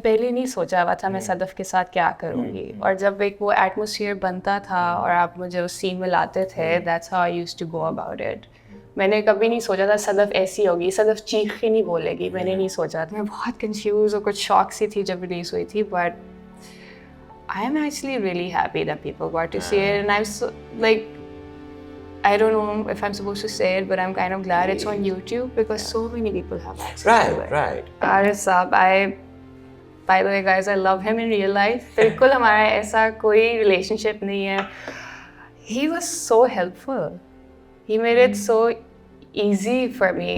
पहले नहीं सोचा हुआ था मैं सदफ के साथ क्या करूँगी, और जब एक वो एटमोसफियर बनता था और आप मुझे उस सीन में लाते थे, that's how I used to go about it. मैंने कभी नहीं सोचा था सदफ ऐसी होगी, सदफ चीख के नहीं बोलेगी, मैंने नहीं सोचा था। मैं बहुत कंफ्यूज और कुछ शॉक सी थी जब रिलीज हुई थी, but I am actually really happy that people got to see it, and I'm so, like, I don't know if I'm supposed to say it, but I'm kind of glad it's on YouTube because so many people have access to it. Right. Arif Saab, by the way, guys, I love him in real life. बिल्कुल हमारा ऐसा कोई relationship नहीं है. He was so helpful. He made it so easy for me.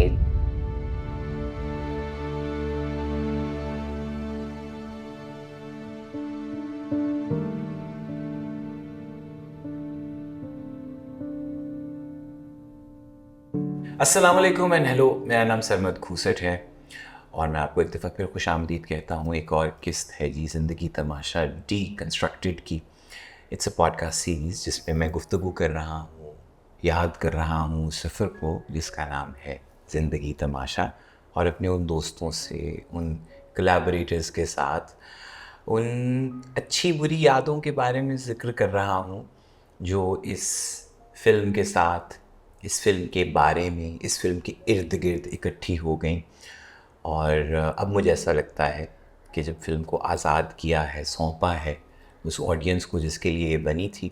अस्सलाम वालेकुम and hello, मेरा नाम सरमद खूसट है और मैं आपको एक दफ़ा फिर खुश आमदीद कहता हूँ। एक और किस्त है जी ज़िंदगी तमाशा डीकंस्ट्रक्टेड की। इट्स अ पॉडकास्ट सीरीज़ जिसमें मैं गुफ्तगू कर रहा हूँ, याद कर रहा हूँ सफ़र को जिसका नाम है ज़िंदगी तमाशा, और अपने उन दोस्तों से, उन कोलैबोरेटर्स के साथ उन अच्छी बुरी यादों के बारे में ज़िक्र कर रहा हूँ जो इस फिल्म के साथ, इस फिल्म के बारे में, इस फिल्म के इर्द गिर्द इकट्ठी हो गई। और अब मुझे ऐसा लगता है कि जब फिल्म को आज़ाद किया है, सौंपा है उस ऑडियंस को जिसके लिए ये बनी थी,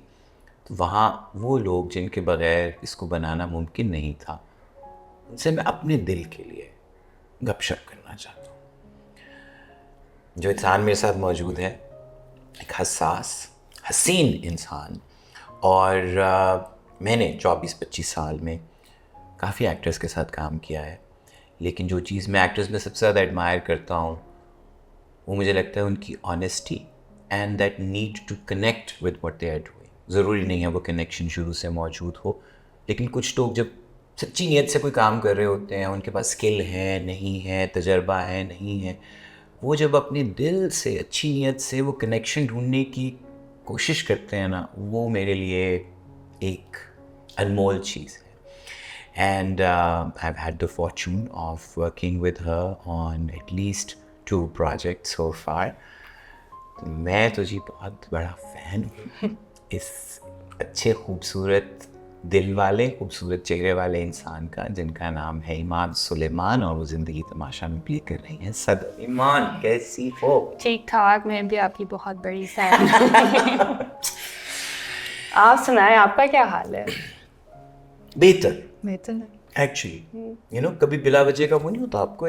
तो वहाँ वो लोग जिनके बग़ैर इसको बनाना मुमकिन नहीं था, उनसे मैं अपने दिल के लिए गपशप करना चाहता हूँ। जो इंसान मेरे साथ मौजूद है, एक हसास हसीन इंसान, और मैंने 24-25 साल में काफ़ी एक्टर्स के साथ काम किया है, लेकिन जो चीज़ मैं एक्टर्स में सबसे ज़्यादा एडमायर करता हूँ वो मुझे लगता है उनकी honesty and that need to connect with what they are doing. ज़रूरी नहीं है वो कनेक्शन शुरू से मौजूद हो, लेकिन कुछ लोग जब सच्ची नीयत से कोई काम कर रहे होते हैं, उनके पास स्किल है नहीं है, तजर्बा है नहीं है, वो जब अपने दिल से अच्छी नीयत से वो कनेक्शन ढूंढने की कोशिश करते हैं ना, वो मेरे लिए एक अनमोल चीज़ है। And I've had the fortune of working with her on at least 2 projects so far. मैं तो जी बहुत बड़ा फ़ैन हूँ इस अच्छे खूबसूरत दिल वाले, खूबसूरत चेहरे वाले इंसान का, जिनका नाम है ईमान सुलेमान, और वो ज़िंदगी तमाशा में प्ले कर रही हैं सदफ। ईमान कैसी हो? ठीक ठाक, मैं भी आपकी बहुत बड़ी फैन हूँ। आप सुनाएं, आपका क्या हाल है? बेहतर बेहतर एक्चुअली, यू नो, कभी बिला वजह का वो नहीं होता, आपको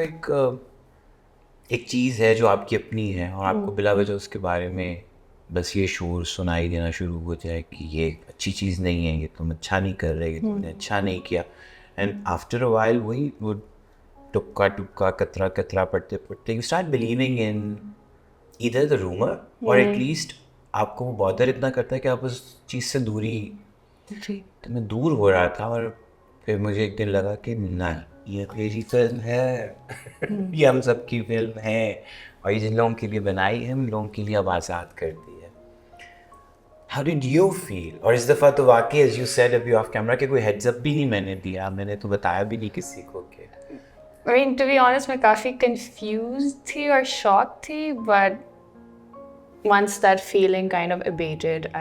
एक चीज़ है जो आपकी अपनी है और आपको बिला वजह उसके बारे में बस ये शोर सुनाई देना शुरू हो जाए कि ये अच्छी चीज़ नहीं है, ये तुम अच्छा नहीं कर रहे, ये तुमने अच्छा नहीं किया, एंड आफ्टर अ वाइल वही वो टुक्का टुक्का कतरा कतरा पढ़ते पढ़ते you start believing in either the rumour और एटलीस्ट आपको वो बॉदर इतना करता है कि आप उस चीज़ से दूरी, तो मैं दूर हो रहा था। और फिर मुझे एक दिन लगा कि नहीं, ये मेरी फिल्म है, ये हम सब की फिल्म है, और ये जिन लोगों के लिए बनाई है उन लोगों के लिए अब आज़ाद कर दी है। How did you feel? और इस दफ़ा तो वाकई एज यू सेड अभी ऑफ कैमरा के कोई हेड्स अप भी नहीं मैंने दिया, मैंने तो बताया भी नहीं किसी को कि I mean, to be honest, मैं काफ़ी confused थी और shocked थी, but once that feeling kind of abated,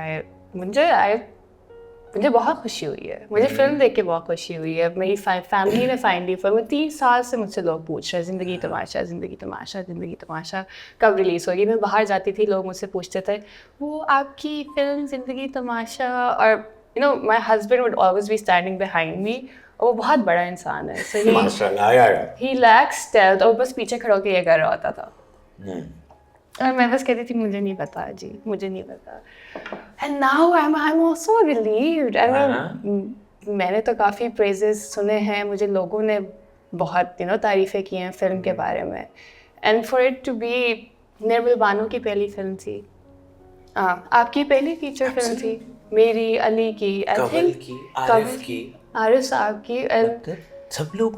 मुझे बहुत खुशी हुई है। मुझे फिल्म देख के बहुत खुशी हुई है। मेरी फैमिली ने फाइनली फिल्म, 3 साल से मुझसे लोग पूछ रहे हैं ज़िंदगी तमाशा, ज़िंदगी तमाशा, ज़िंदगी तमाशा कब रिलीज़ होगी। मैं बाहर जाती थी, लोग मुझसे पूछते थे वो आपकी फिल्म ज़िंदगी तमाशा, और you know my husband would always be standing behind me, और वो बहुत बड़ा इंसान है, सो ही लैक्स स्टेल्थ, और बस पीछे खड़े होकर ये कर रहा होता था और मैं बस कहती थी मुझे नहीं पता जी, मुझे नहीं पता। And now I am also relieved. मैंने तो काफ़ी प्रेजेस सुने हैं, मुझे लोगों ने बहुत तारीफ़ें की हैं फिल्म के बारे में, and for it to be Nirmal Bano की पहली फिल्म थी, आपकी पहली फीचर फिल्म थी, मेरी, अली की, आई थिंक आरिफ साहब की, एंड सब लोग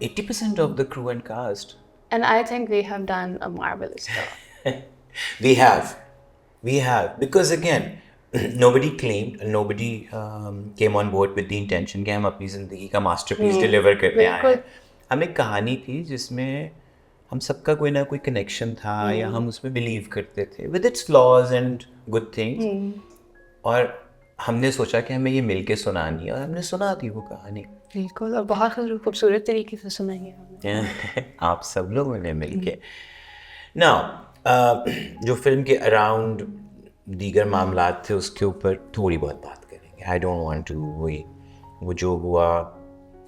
80% of the crew and cast, and I think we have done a marvelous job. we have because again nobody claimed, nobody came on board with the intention कि हम अपनी ज़िंदगी का मास्टरपीस डिलीवर करने आए हैं। हम एक कहानी थी जिसमें हम सबका कोई ना कोई कनेक्शन था या हम उसमें बिलीव करते थे with its flaws and good things. और हमने सोचा कि हमें ये मिल के सुनानी है और हमने सुना दी वो कहानी। बिल्कुल, और बहुत खूबसूरत तरीके से सुनाई है हमने। आप सब लोगों ने मिल के ना जो फिल्म के अराउंड दीगर मामलात थे उसके ऊपर थोड़ी बहुत बात करेंगे। आई डोंट वांट टू वो जो हुआ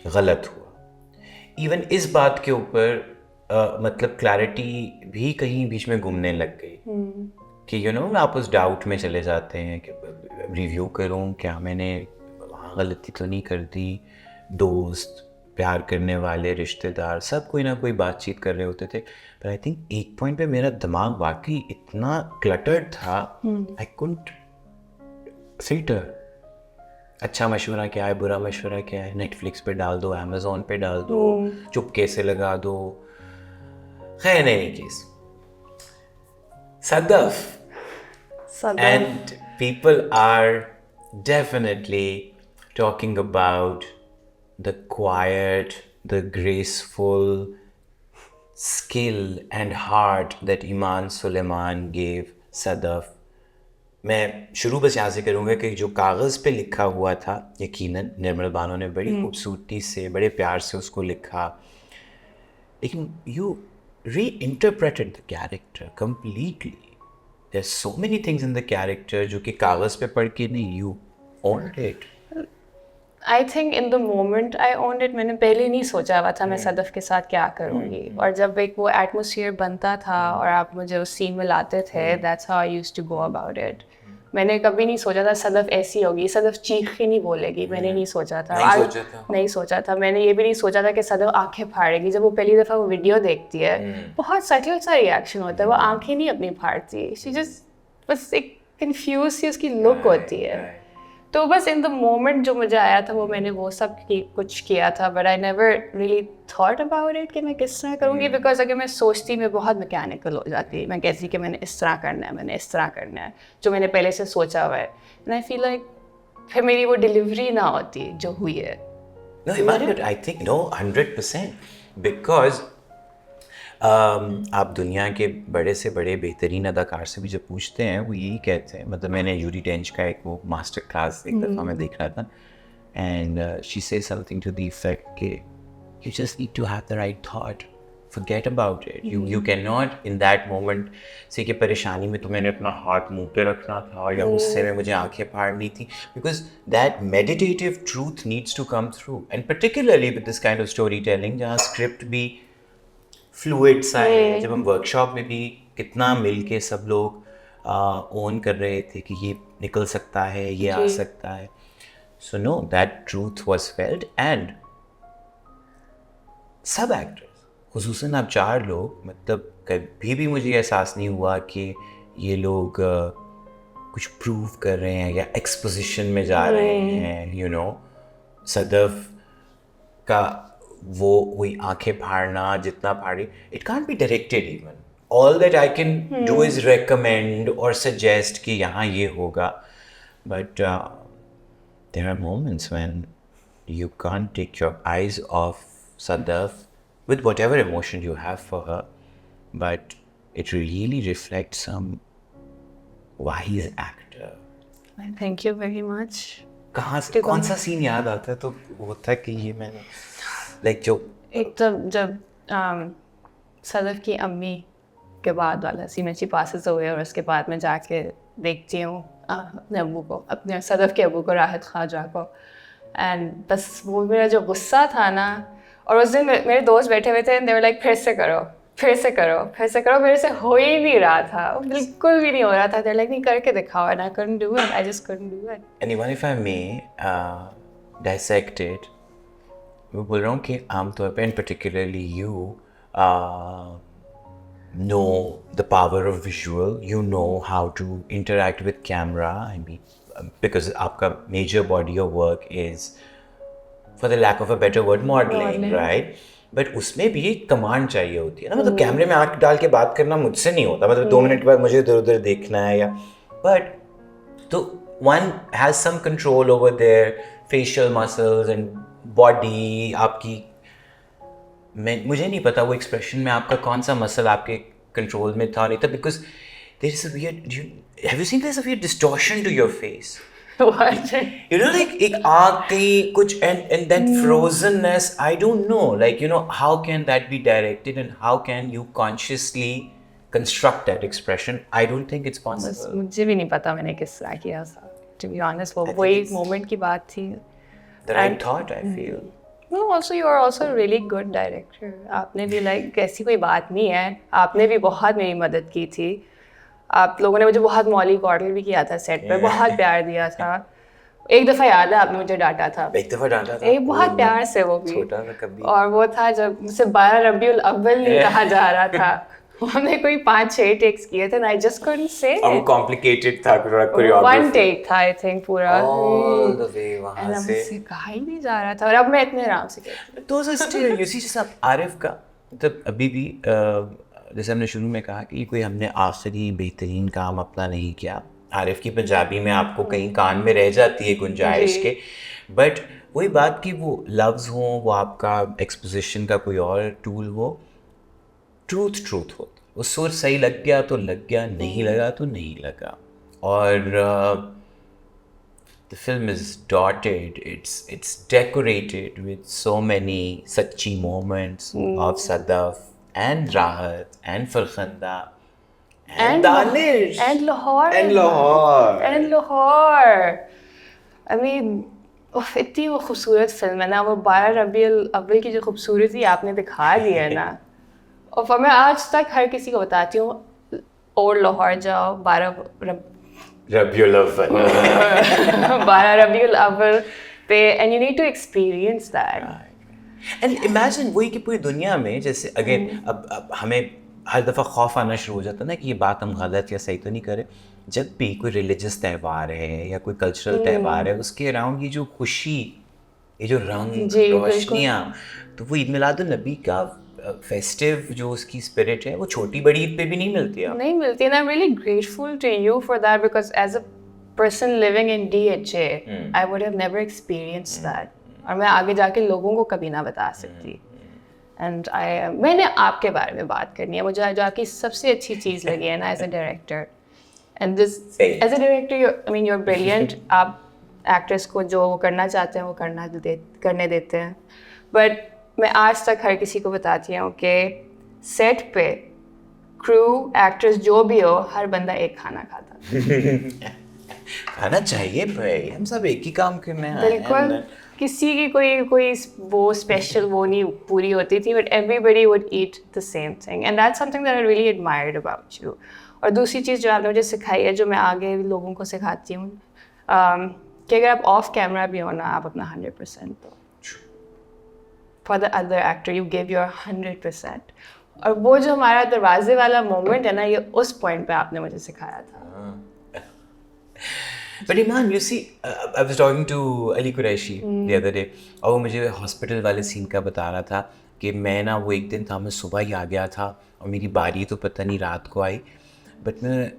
गलत हुआ। इवन इस बात के ऊपर मतलब क्लैरिटी भी कहीं बीच में घूमने लग गई कि आप उस डाउट में चले जाते हैं कि रिव्यू करूं क्या मैंने गलती तो नहीं कर दी। दोस्त, प्यार करने वाले, रिश्तेदार सब कोई ना कोई बातचीत कर रहे होते थे। पर आई थिंक एक पॉइंट पे मेरा दिमाग वाकई इतना क्लटर्ड था, आई कुडंट फिल्टर। अच्छा मशवरा क्या है, बुरा मशवरा क्या है, नेटफ्लिक्स पे डाल दो, अमेज़ॉन पे डाल दो, चुपके से लगा दो। खैर नहीं case Sadaf and people are definitely talking about the quiet, the graceful skill and heart that Iman Suleiman gave Sadaf. मैं शुरू बस यहाँ से करूँगा कि जो कागज़ पे लिखा हुआ था यकीनन निर्मल बानो ने बड़ी खूबसूरती से, बड़े प्यार से उसको लिखा, लेकिन you reinterpreted the character completely. There's so many things in the character जो कि कागज़ पे पढ़ के नहीं, you owned it. I think in the moment I owned it. मैंने पहले नहीं सोचा हुआ था मैं सदफ के साथ क्या करूँगी, और जब एक वो एटमोसफियर बनता था और आप मुझे उस सीन में लाते थे, that's how I used to go about it. मैंने कभी नहीं सोचा था सदफ ऐसी होगी, सदफ चीख के नहीं बोलेगी, मैंने नहीं सोचा था। नहीं सोचा था। मैंने ये भी नहीं सोचा था कि सदफ आंखें फाड़ेगी। जब वो पहली दफ़ा वो वीडियो देखती है, बहुत सटल सा रिएक्शन होता है, वो आंखें नहीं अपनी फाड़ती, शी जस्ट बस एक कंफ्यूज सी उसकी लुक होती है। तो बस इन द मोमेंट जो मुझे आया था वो मैंने वो सब कुछ किया था, but I never really thought about it कि मैं किस तरह करूँगी, बिकॉज अगर मैं सोचती मैं बहुत मैकेनिकल हो जाती। मैं कहती कि मैंने इस तरह करना है, मैंने इस तरह करना है, जो मैंने पहले से सोचा हुआ है, एंड आई फील लाइक फिर मेरी वो डिलीवरी ना होती जो हुई है। No, Iman, but I think no, 100%, because आप दुनिया के बड़े से बड़े बेहतरीन अदाकार से भी जब पूछते हैं वो यही कहते हैं। मतलब मैंने यूडी डेंच का एक वो मास्टर क्लास एक दफ़ा मैं देख रहा था, and she say something to the effect कि you just need to have the right thought, forget about it. You cannot in that moment say कि परेशानी में तो मैंने अपना हाथ मुंह पे रखना था या गुस्से में मुझे आंखें फाड़नी थी, because that meditative truth needs to come through, and particularly with this kind of storytelling जहाँ script भी फ्लूइड सा है। जब हम वर्कशॉप में भी कितना मिल के सब लोग ओन कर रहे थे कि ये निकल सकता है, ये आ सकता है। So no, that truth was felt, and सब एक्टर्स, खुसूसन आप 4 लोग, मतलब कभी भी मुझे एहसास नहीं हुआ कि ये लोग कुछ प्रूव कर रहे हैं या एक्सपोजिशन में जा रहे हैं। सदफ का वो वही आंखें फाड़ना जितना फाड़ी, it can't be directed even. All that I can do is recommend और सजेस्ट कि यहाँ ये होगा, but there are moments when you can't take your eyes off Sadaf with whatever emotion you have for her, but it really reflects some wise actor. Thank you very much. कहाँ से कौन सा scene याद आता है तो वो था कि ये मैंने जो एक तो जब सदफ की अम्मी के बाद वाला सीन, अच्छी पासेस हुए और उसके बाद मैं जाके देखती हूँ अपने अब्बू को, अपने सदफ के अब्बू को, राहत ख्वाजा को, एंड बस वो मेरा जो गुस्सा था ना, और उस दिन मेरे दोस्त बैठे हुए थे, दे वर लाइक फिर से करो, फिर से करो, फिर से करो। मेरे से हो ही नहीं रहा था, बिल्कुल भी नहीं हो रहा था। दे लाइक नहीं करके दिखाओ, and I couldn't do it, I just couldn't do it. And even if I may dissect it, मैं बोल रहा हूँ कि आमतौर पर, and particularly you know the power of visual, you know how to interact with camera, I mean because आपका major body of work is, for the lack of a better word, modeling, right? But उसमें भी एक command चाहिए होती है ना, मतलब कैमरे में आंख डाल के बात करना मुझसे नहीं होता, मतलब 2 मिनट के बाद मुझे इधर उधर देखना है या, बट तो one has some control over their facial muscles and body, आपकी मुझे नहीं पता वो एक्सप्रेशन में आपका कौन सा मसल आपके कंट्रोल में था नहीं था, because there is a weird, have you seen there is a weird distortion to your face, you know, like एक आँख कहीं कुछ and that frozenness, I don't know, like, you know, how can that be directed and how can you consciously construct that expression? I don't think it's बस possible. मुझे भी नहीं पता मैंने किस तरह किया था, to be honest. वो think वही it's- मोमेंट की बात थी. The right thought, I feel. No, also you are also a really good director. आपने भी like ऐसी कोई बात नहीं है, आपने भी बहुत मेरी मदद की थी. आप लोगों ने मुझे बहुत मॉली कॉर्डल भी किया था सेट पे, बहुत प्यार दिया था. एक दफ़ा याद है आपने मुझे डांटा था, एक दफा डांटा था, एक बहुत प्यार से वो भी. छोटा था कभी. और वो था जब मुझसे 12 रबीउल अव्वल नहीं कहा जा रहा था. हमने कोई 5-6 टेक्स किए थे, and I just couldn't say और वो it. complicated था पूरा One choreography. take था I think पूरा. All the way And वहाँ अब से. मुझसे कहा ही नहीं जा रहा था, और अब मैं इतने आराम से कहती हूँ. Those are still, you see, जैसे आरिफ का मतलब अभी भी जैसे हमने शुरू में कहा कि कोई हमने आखिरी बेहतरीन काम अपना नहीं किया. आरिफ की पंजाबी में आपको कहीं कान में रह जाती है गुंजाइश के, बट वही बात कि वो लफ्ज़ हो, वो आपका एक्सपोजिशन का कोई और टूल हो, ट्रूथ हो. वो सुर सही लग गया तो लग गया, नहीं लगा तो नहीं लगा. और the film is dotted, it's decorated with so many sachi moments of Sadaf and Rahat and Farkhanda and Danish and Lahore. and Lahore. And Lahore. I mean, इतनी वो खूबसूरत फिल्म है ना, वो 12 रबीउल अव्वल की जो खूबसूरती आपने दिखा दी है ना, और फिर मैं आज तक हर किसी को बताती हूँ, और लाहौर जाओ 12 Rabiul Awwal. 12 रबीउल अव्वल पे, and you need to experience that. And imagine वही कि पूरी दुनिया में जैसे अगेन अब हमें हर दफ़ा खौफ आना शुरू हो जाता है ना कि ये बात हम गलत या सही तो नहीं करें. जब भी कोई रिलीजियस त्यौहार है या कोई कल्चरल त्यौहार है, उसके अराउंड ये जो खुशी, ये जो रंग जी, रोशनियाँ, तो वो ईद मिलादुन्नबी का फेस्टिव जो उसकी स्पिरिट है वो छोटी बड़ी ईद पे भी नहीं मिलती है. नहीं मिलती, and I'm really grateful to you for that, because as a person living in DHA, I would have never experienced that. और मैं आगे जाके लोगों को कभी ना बता सकती. And मैंने आपके बारे में बात करनी है, मुझे जो आपकी सबसे अच्छी चीज़ लगी है ना as a director. And this, as a director, I mean, you're brilliant. आप एक्ट्रेस को जो वो करना चाहते हैं वो करने देते हैं. But मैं आज तक हर किसी को बताती हूँ कि सेट पे क्रू एक्ट्रेस जो भी हो, हर बंदा एक खाना खाता. खाना चाहिए भाई, हम सब एक ही काम करने आए हैं. बिल्कुल, किसी की कोई वो स्पेशल वो नहीं पूरी होती थी, but everybody would eat the same thing, and that's something that I really admired about you. और दूसरी चीज़ जो आपने मुझे सिखाई है, जो मैं आगे भी लोगों को सिखाती हूँ, कि अगर आप ऑफ कैमरा भी हो ना, आप अपना 100% दो. For the other actor you give your 100%. और वो जो हमारा दरवाजे वाला मोमेंट है ना, ये उस पॉइंट पे आपने मुझे सिखाया था. But Iman, you see, I was talking to Ali Qureshi the other day, और वो मुझे हॉस्पिटल वाले सीन का बता रहा था कि मैं ना वो एक दिन था, मैं सुबह ही आ गया था और मेरी बारी तो पता नहीं रात को आई, बट मैं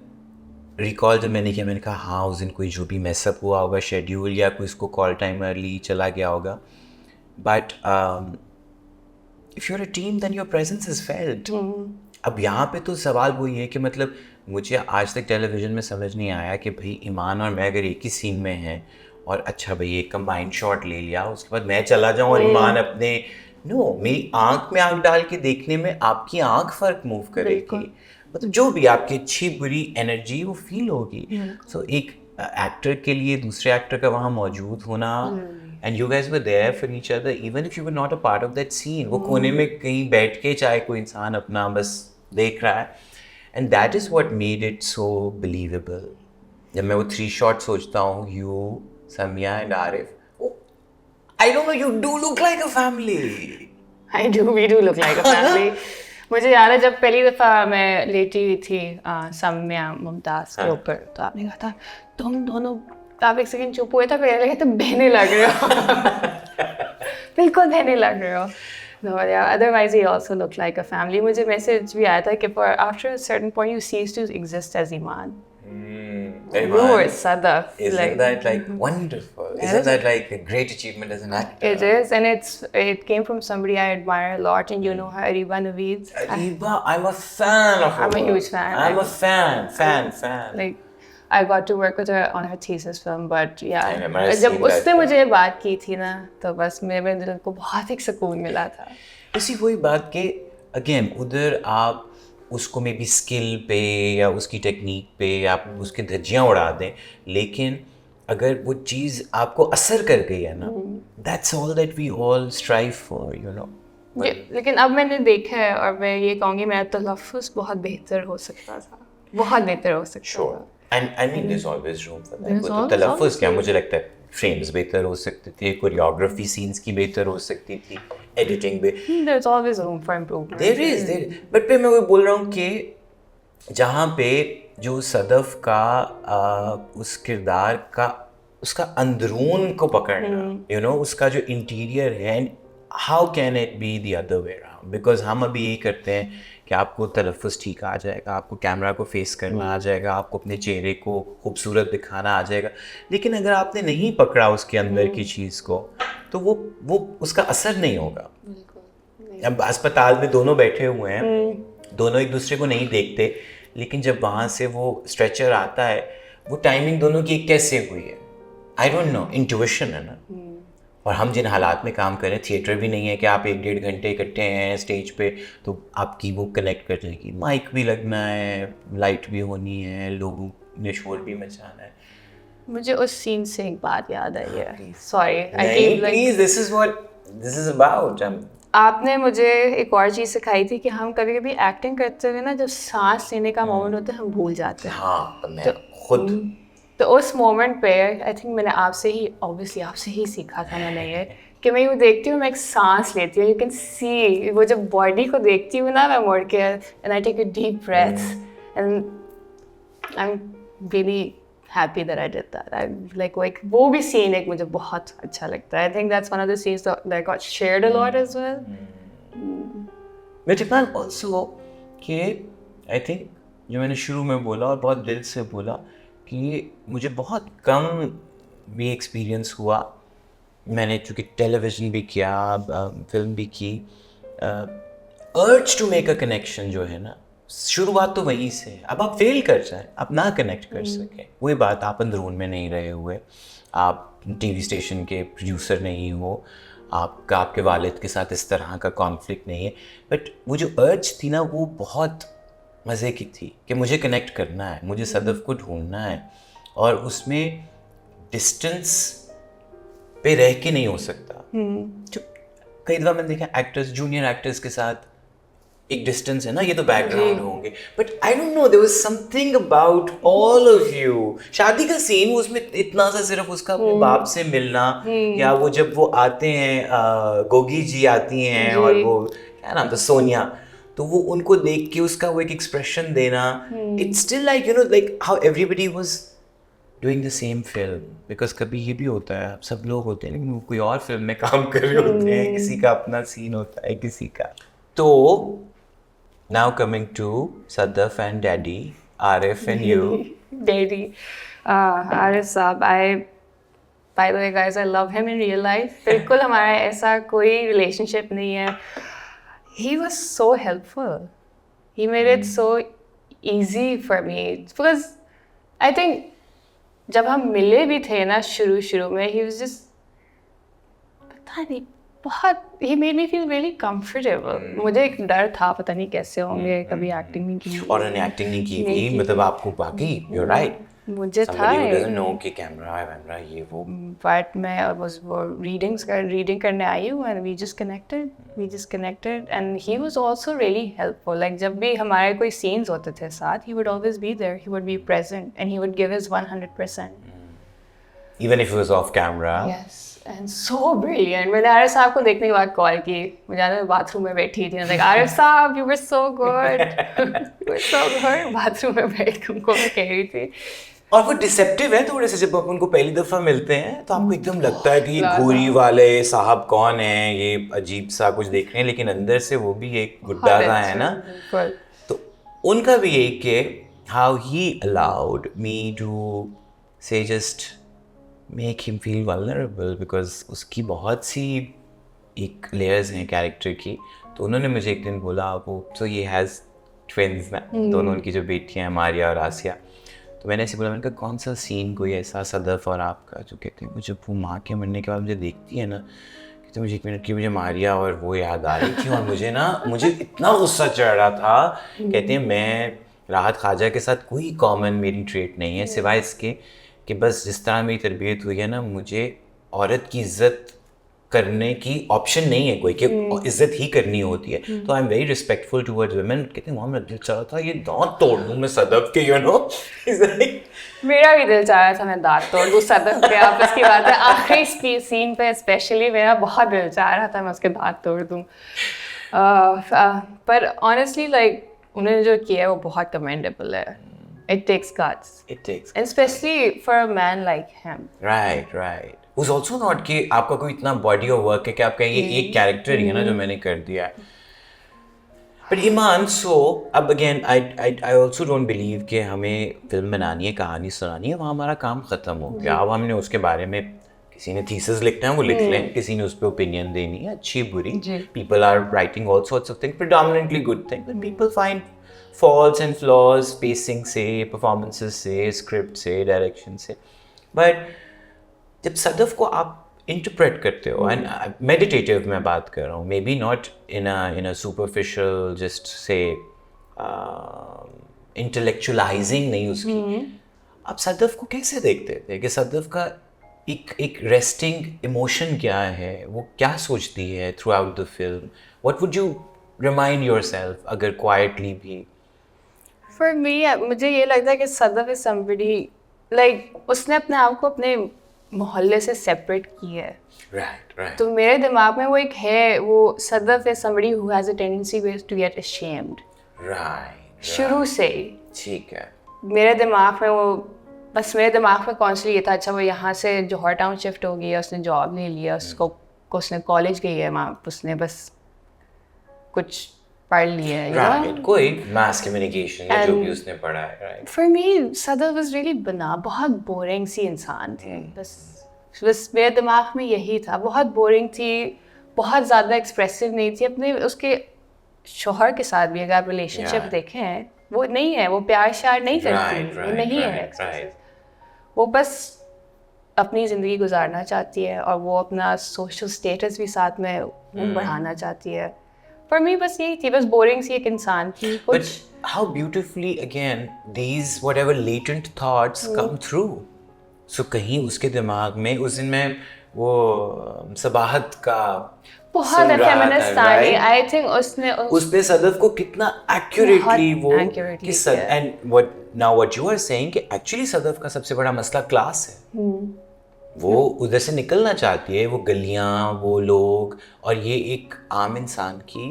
रिकॉल जब मैंने किया, मैंने कहा हाँ उस दिन कोई जो भी मैसअप हुआ होगा शेड्यूल, या कोई इसको कॉल टाइम अर्ली चला गया होगा, but if you are a team then your presence is felt. अब यहाँ पे तो सवाल वही है कि मतलब मुझे आज तक टेलीविज़न में समझ नहीं आया कि भाई ईमान और मैं अगर एक ही सीन में हैं और अच्छा भाई एक कंबाइंड शॉट ले लिया, उसके बाद मैं चला जाऊँ और ईमान अपने मेरी आँख में आँख डाल के देखने में आपकी आँख फ़र्क मूव करेगी, मतलब जो भी आपकी अच्छी बुरी एनर्जी वो फील होगी. सो एक एक्टर के लिए दूसरे एक्टर का वहाँ मौजूद होना, and you guys were there for each other even if you were not a part of that scene. वो कोने में कहीं बैठ के चाहे कोई इंसान अपना बस देख रहा है, and that is what made it so believable. जब मैं वो 3 शॉट सोचता हूँ, you, Samiya and Arif, I don't know, you do look like a family. We do look like a family. मुझे याद है जब पहली दफ़ा मैं लेटी हुई थी सम्या मुमताज़ के ऊपर, तो आपने कहा था तुम दोनों, आप एक सेकंड चुप हुए, था फिर लगे तुम बहने लग रहे हो. बिल्कुल बहने लग रहे हो. No, yeah, otherwise he also looked like a family. मुझे मैसेज भी आया था कि after a certain point you cease to exist as Iman. Noor Sadaf. Isn't that like wonderful? Isn't that like a great achievement as an actor? It is, and it came from somebody I admire a lot, and you know her, Ariba Naveed. Ariba, I'm a fan of her. I'm a huge fan. I'm a fan. Like, I got to work with her on her thesis film, but yeah, I remember जब seeing उसने that. मुझे ये बात की थी ना, तो बस मेरे दिल को बहुत एक सुकून मिला था. उसी वही बात के अगेन उधर आप उसको मे बी स्किल पे या उसकी टेक्निक पे आप उसकी धज्जियाँ उड़ा दें, लेकिन अगर वो चीज़ आपको असर कर गई है ना, that's all that we all strive for, you know. लेकिन अब मैंने देखा है और मैं ये कहूँगी मेरा तलफ़्फ़ुज़ बहुत बेहतर हो सकता था, बहुत बेहतर हो सकता था. And I mean there is always room for There's that. always तलफ़्फ़ुज़ क्या, मुझे लगता है फ्रेम्स बेहतर हो सकते थे, कोरियोग्राफी सीन्स की बेहतर हो सकती थी, एडिटिंग भी. There's always room for improvement. There is but पे मैं वो बोल रहा हूँ कि जहाँ पे जो सदफ का उस किरदार का उसका अंदरून को पकड़ना, यू नो, उसका जो इंटीरियर है, and how can it be the other way around, because हम अभी यही करते हैं कि आपको तलफ़्फ़ुज़ ठीक आ जाएगा, आपको कैमरा को फेस करना आ जाएगा, आपको अपने चेहरे को खूबसूरत दिखाना आ जाएगा, लेकिन अगर आपने नहीं पकड़ा उसके अंदर की चीज़ को, तो वो उसका असर नहीं होगा. अब अस्पताल में दोनों बैठे हुए हैं, दोनों एक दूसरे को नहीं देखते, लेकिन जब वहाँ से वो स्ट्रेचर आता है, वो टाइमिंग दोनों की कैसे हुई है, आई डोंट नो, इंट्यूशन है ना. और हम जिन हालात में काम कर रहे हैं, थिएटर भी नहीं है कि आप 1-1.5 घंटे इकट्ठे हैं स्टेज पे, तो आपकी वो कनेक्ट कर जाएगी, माइक भी लगना है, लाइट भी होनी है, लोगों ने शोर भी मचाना है. मुझे उस सीन से एक बात याद आई है. Sorry, please, this is about. आपने मुझे एक और चीज़ सिखाई थी कि हम कभी कभी एक्टिंग करते हुए ना, जब सांस लेने का मोमेंट होता है, हम भूल जाते हैं. हाँ, तो मैं खुद तो उस मोमेंट पे आई थिंक मैंने आपसे ही सीखा था मैंने ये, कि मैं यूँ देखती हूँ, मैं एक सांस लेती हूँ, यू कैन सी, वो जब बॉडी को देखती हूँ ना, मैं मुड़ के, and I take a deep breath, and I am really happy that I did that. I like वो भी सीन एक मुझे बहुत अच्छा लगता है. I think that's one of the scenes that got shared a lot as well. मेरे पास ऑल्सो कि आई थिंक जो मैंने शुरू में बोला और बहुत दिल से बोला कि मुझे बहुत कम भी एक्सपीरियंस हुआ. मैंने चूँकि टेलीविज़न भी किया, फिल्म भी की, urge to make a connection जो है ना, शुरुआत तो वहीं से. अब आप फेल कर जाए, आप ना कनेक्ट कर सकें, वही बात, आप अंदरून में नहीं रहे हुए, आप टीवी स्टेशन के प्रोड्यूसर नहीं हो, आपका आपके वालिद के साथ इस तरह का कॉन्फ्लिक्ट नहीं है, बट वो जो अर्ज थी ना, वो बहुत मज़े की थी कि मुझे कनेक्ट करना है, मुझे सदफ को ढूंढना है, और उसमें डिस्टेंस पे रह के नहीं हो सकता. जो कई दफ़ा मैंने देखा एक्टर्स, जूनियर एक्टर्स के साथ एक डिस्टेंस है ना, ये तो बैकग्राउंड होंगे, but I don't know, there was something about all of you. शादी का सीन, उसमें इतना सा सिर्फ उसका अपने बाप से मिलना, या वो जब वो आते हैं, गोगी जी आती हैं, और वो क्या नाम था, सोनिया, तो वो उनको देख के उसका वो एक एक्सप्रेशन देना, it's still like, you know, like how everybody was doing the same film. Because कभी ये भी होता है, सब लोग होते हैं लेकिन वो कोई और फिल्म में काम कर रहे होते हैं, किसी का अपना सीन होता है, किसी का. तो now coming to Sadaf and daddy, Arif and you. Daddy, Arif साहब, by the way guys, I love him in real life. बिल्कुल हमारा ऐसा कोई relationship नहीं है. He was so helpful. He made it so easy for me, because I think जब हम मिले भी थे ना शुरू में, he was just, पता नहीं, बहुत, he made me feel really comfortable. मुझे एक डर था, पता नहीं कैसे होंगे, कभी एक्टिंग नहीं की, और उन्होंने एक्टिंग नहीं की थी, मतलब आपको बाकी, you're right, मुझे था, somebody who doesn't know कि कैमरा ये वो. बट मैं was रीडिंग करने आई हूँ, and we just connected, and he was also really helpful. Like जब भी हमारे कोई scenes होते थे साथ, he would always be there, he would be present, and he would give his 100%. Even if it was off camera. Yes, and so brilliant. मैंने आरिफ साहब को देखने के बाद कॉल की, मुझे याद है मैं बाथरूम में बैठी थी, like आरिफ साहब, you were so good, you were so good. Bathroom में बैठ के उनको मैं कह रही थी. और वो डिसेप्टिव है थोड़े से, जब आप उनको पहली दफ़ा मिलते हैं तो आपको एकदम लगता है कि ये घोरी वाले साहब कौन हैं, ये अजीब सा कुछ देख रहे हैं, लेकिन अंदर से वो भी एक गुड्डा सा है ना. तो उनका भी यही कि how he allowed me to say just make him feel vulnerable, because उसकी बहुत सी एक layers हैं कैरेक्टर की. तो उन्होंने मुझे एक दिन बोला, वो so he has twins ना, दोनों उनकी जो बेटियां हैं मारिया और आसिया. तो मैंने ऐसे बोला, मैंने कहा कौन सा सीन कोई ऐसा सदफ और आपका जो कहते हैं मुझे वो माँ के मरने के बाद मुझे देखती है ना, तो मुझे 1 मिनट की मुझे मारिया और वो याद आ रही थी, और मुझे इतना गुस्सा चढ़ रहा था. कहते हैं मैं राहत ख्वाजा के साथ कोई कॉमन मेरी ट्रेट नहीं है सिवाय इसके कि बस जिस तरह मेरी तरबियत हुई है ना, मुझे औरत की इज्जत करने की ऑप्शन नहीं है कोई, कि इज्जत ही करनी होती है. तो I am very respectful towards women. कहते हैं मोहम्मद दिल चाह रहा था ये दांत तोड़ दूँ मैं सदफ के, यू नो. मेरा भी दिल चाह रहा था मैं दांत तोड़ दूँ सदफ के. आप इसकी बात है, आखिरी सीन पे स्पेशली मेरा बहुत दिल चाह रहा था मैं उसके दांत तोड़ दूँ. पर ऑनेस्टली लाइक उन्होंने जो किया है वो बहुत कमेंडेबल है. It takes guts. It takes And especially for a man like him. Right. Who's also not कि आपका कोई इतना body of work है कि आपका ये एक कैरेक्टर ही है ना जो मैंने कर दिया है. But ईमान, so अब again I also don't believe कि हमें फिल्म बनानी है, कहानी सुनानी है, वहाँ हमारा काम ख़त्म हो गया. अब हमने उसके बारे में किसी ने थीसिस लिखना है वो लिख लें, किसी ने उस पर ओपिनियन देनी है, अच्छी बुरी. People are writing all sorts of things, predominantly good things, but people find faults and flaws pacing से, performances से, script से, direction से. But जब सदफ को आप इंटरप्रेट करते हो, एंड मेडिटेटिव मैं बात कर रहा हूँ, maybe not in a superficial just say intellectualizing नहीं उसकी. आप सदफ को कैसे देखते थे कि सदफ का एक रेस्टिंग इमोशन क्या है, वो क्या सोचती है through out the film? What would you remind yourself अगर क्वाइटली भी? For me, मुझे ये लगता है कि सदफ is somebody like उसने अपने आप को अपने मोहल्ले से सेपरेट किया है. Right. तो मेरे दिमाग में वो एक है, वो Sadaf is somebody who has a tendency to get ashamed. Right. शुरू से ही. ठीक है. मेरे दिमाग में वो बस मेरे दिमाग में कॉन्स्टेंटली ये था, अच्छा वो यहाँ से जौहर टाउन शिफ्ट हो गया, उसने जॉब ले लिया, उसने कॉलेज गई है वहाँ, उसने बस कुछ पढ़ लिया है, Right. कोई mass communication या जो भी उसने पढ़ा है. Right. For me, Sadaf was really बहुत बोरिंग सी इंसान थी. बस मेरे दिमाग में यही था, बहुत बोरिंग थी, बहुत ज़्यादा एक्सप्रेसिव नहीं थी. अपने उसके शोहर के साथ भी अगर आप रिलेशनशिप देखें हैं, वो नहीं है, वो प्यार श्यार नहीं करती, वो नहीं है. वो बस अपनी ज़िंदगी गुजारना चाहती है और वो अपना सोशल स्टेटस भी साथ में बढ़ाना चाहती है. For me बस यही थी, बस बोरिंग सी एक इंसान थी. But how beautifully again these whatever latent thoughts come through. So कहीं उसके दिमाग में उस दिन मैं वो सबाहत का बहुत फेमिनिस्ट आई, आई थिंक उसने सदफ को कितना एक्यूरेटली वो कि and what you are saying कि actually सदफ का सबसे बड़ा मसला क्लास है. वो उधर से निकलना चाहती है, वो गलियां, वो लोग, और ये एक आम इंसान की.